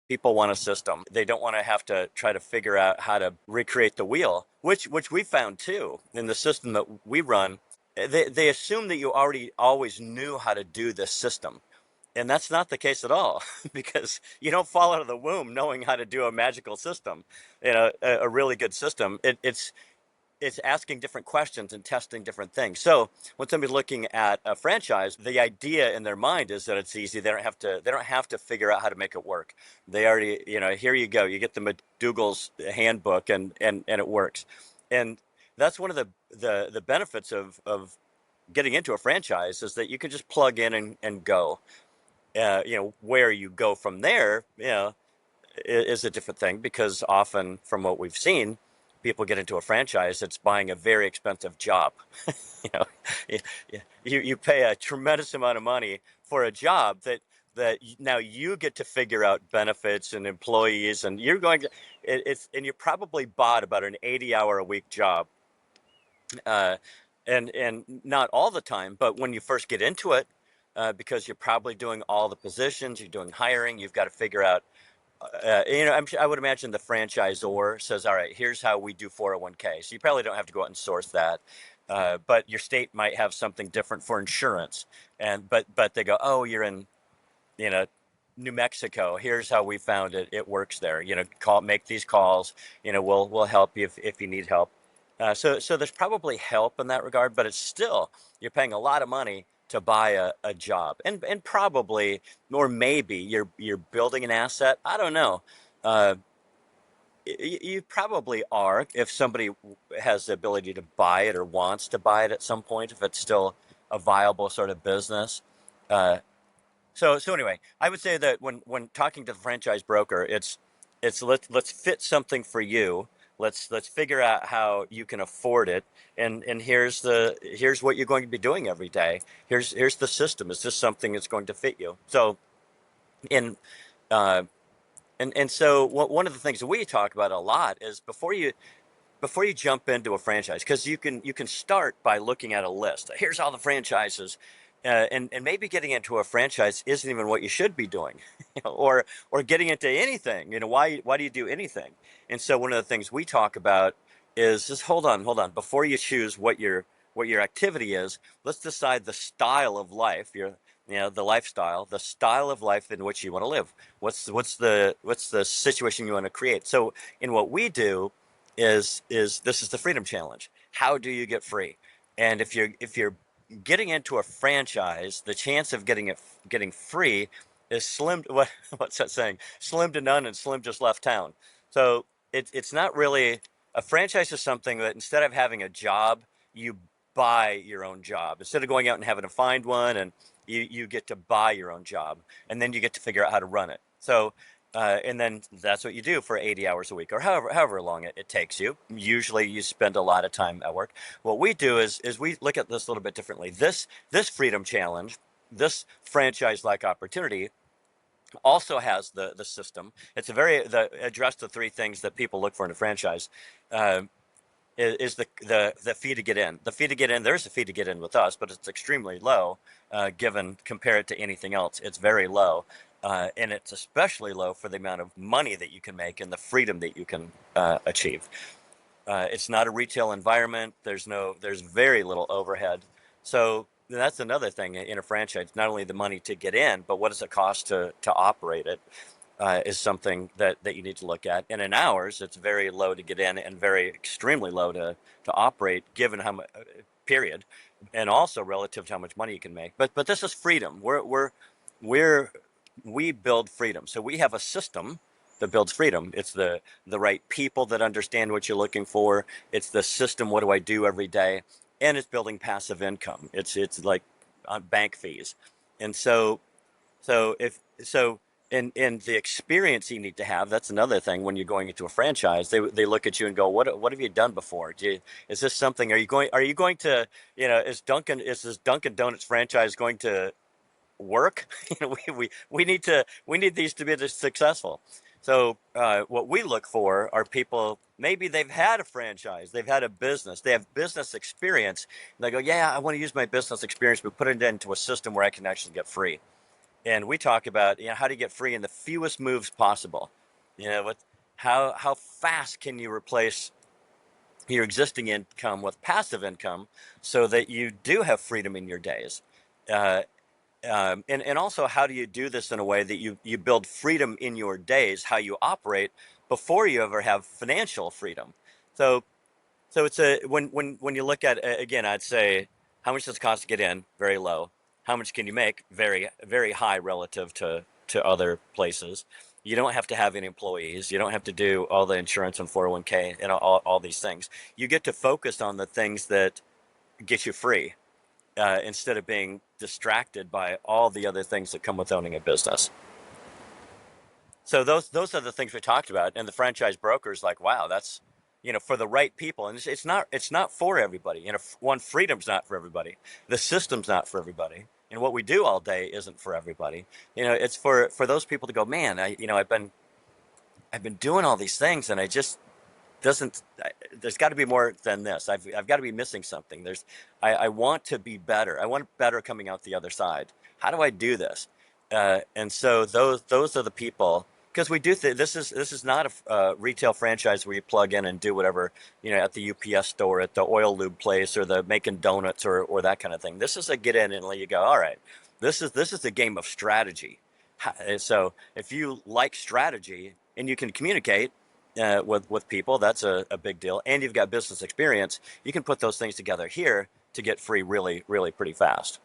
People want a system. They don't want to have to try to figure out how to recreate the wheel, which we found too in the system that we run. They assume that you already always knew how to do this system. And that's not the case at all, because you don't fall out of the womb knowing how to do a magical system, a really good system. It's asking different questions and testing different things. So when somebody's looking at a franchise, the idea in their mind is that it's easy. They don't have to figure out how to make it work. They already, here you go. You get the McDougall's handbook, and it works. And that's one of the benefits of getting into a franchise, is that you can just plug in and go. Where you go from there, is a different thing, because often from what we've seen, people get into a franchise that's buying a very expensive job. you know, you, you pay a tremendous amount of money for a job that now you get to figure out benefits and employees, and you're probably bought about an 80-hour a week job, uh, and not all the time, but when you first get into it, because you're probably doing all the positions, you're doing hiring, you've got to figure out I would imagine the franchisor says, all right, here's how we do 401k. So you probably don't have to go out and source that. But your state might have something different for insurance. But they go, oh, you're in, you know, New Mexico. Here's how we found it. It works there. Make these calls. We'll help you if you need help. So there's probably help in that regard, but it's still, you're paying a lot of money to buy a job, and probably, or maybe you're building an asset. I don't know. Uh, you probably are, if somebody has the ability to buy it or wants to buy it at some point, if it's still a viable sort of business. Uh, so anyway, I would say that when talking to the franchise broker, it's let's fit something for you. Let's figure out how you can afford it, and here's what you're going to be doing every day. Here's the system. Is this something that's going to fit you? So in uh, and so one of the things that we talk about a lot is, before you jump into a franchise, because you can start by looking at a list. Here's all the franchises, and maybe getting into a franchise isn't even what you should be doing, or getting into anything. Why do you do anything? And so one of the things we talk about is, just hold on. Before you choose what your activity is, let's decide the style of life, the lifestyle, the style of life in which you want to live. What's the situation you want to create? So in what we do, is this is the freedom challenge. How do you get free? And if you're getting into a franchise, the chance of getting free is slim. What's that saying? Slim to none, and slim just left town. So it's not really, a franchise is something that, instead of having a job, you buy your own job. Instead of going out and having to find one, and you get to buy your own job, and then you get to figure out how to run it. And then that's what you do for 80 hours a week, or however long it takes you. Usually you spend a lot of time at work. What we do is we look at this a little bit differently. This freedom challenge, this franchise-like opportunity, also has the system. It's a very the address the three things that people look for in a franchise. Uh, is the fee to get in. The fee to get in, there's a fee to get in with us, but it's extremely low, given, compare it to anything else. It's very low. And it's especially low for the amount of money that you can make and the freedom that you can achieve. It's not a retail environment. There's very little overhead. So that's another thing in a franchise. Not only the money to get in, but what does it cost to operate it? Is something that you need to look at. And in ours, it's very low to get in, and very extremely low to operate, given how much, period, and also relative to how much money you can make. But this is freedom. We're we build freedom. So we have a system that builds freedom. It's the right people that understand what you're looking for. It's the system. What do I do every day? And it's building passive income. It's like on bank fees. And so if so, in the experience you need to have, that's another thing. When you're going into a franchise, they look at you and go, what have you done before? Is this something? Are you going to, is this Dunkin' Donuts franchise going to work? We need these to be successful. So what we look for are people, maybe they've had a franchise, they've had a business, they have business experience, and they go, yeah, I want to use my business experience, but put it into a system where I can actually get free. and we talk about, how to get free in the fewest moves possible. What, how fast can you replace your existing income with passive income so that you do have freedom in your days? Uh, and also, how do you do this in a way that you build freedom in your days, how you operate before you ever have financial freedom? So so it's a when you look at, again, I'd say, how much does it cost to get in? Very low. How much can you make? Very very high relative to other places. You don't have to have any employees. You don't have to do all the insurance and 401k and all these things. You get to focus on the things that get you free, instead of being distracted by all the other things that come with owning a business. So those are the things we talked about, and the franchise broker is like, wow, that's, for the right people, and it's not for everybody. One, freedom's not for everybody, the system's not for everybody, and what we do all day isn't for everybody. It's for those people to go, man, I've been doing all these things, and I just doesn't. There's got to be more than this. I've got to be missing something. I want to be better. I want better coming out the other side. How do I do this? And so those are the people, because we do this is not a retail franchise where you plug in and do whatever, at the UPS store, at the oil lube place, or the making donuts, or that kind of thing. This is a get in and let you go. All right, this is a game of strategy. So if you like strategy and you can communicate, with people, that's a big deal. And you've got business experience. You can put those things together here to get free really, really pretty fast.